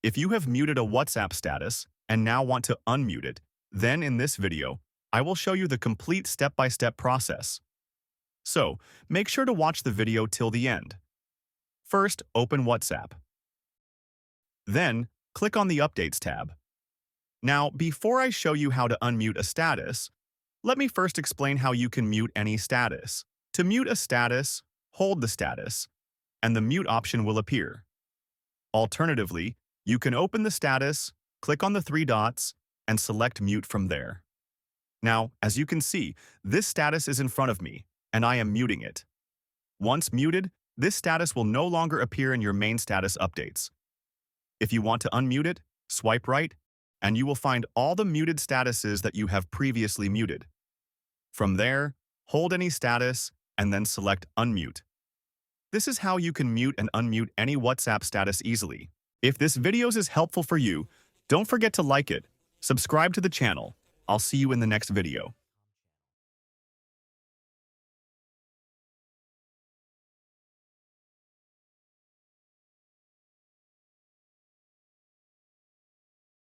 If you have muted a WhatsApp status and now want to unmute it, then in this video, I will show you the complete step-by-step process. So, make sure to watch the video till the end. First, open WhatsApp. Then, click on the Updates tab. Now, before I show you how to unmute a status, let me first explain how you can mute any status. To mute a status, hold the status, and the mute option will appear. Alternatively, you can open the status, click on the three dots, and select mute from there. Now, as you can see, this status is in front of me, and I am muting it. Once muted, this status will no longer appear in your main status updates. If you want to unmute it, swipe right, and you will find all the muted statuses that you have previously muted. From there, hold any status, and then select Unmute. This is how you can mute and unmute any WhatsApp status easily. If this video is helpful for you, don't forget to like it, subscribe to the channel. I'll see you in the next video.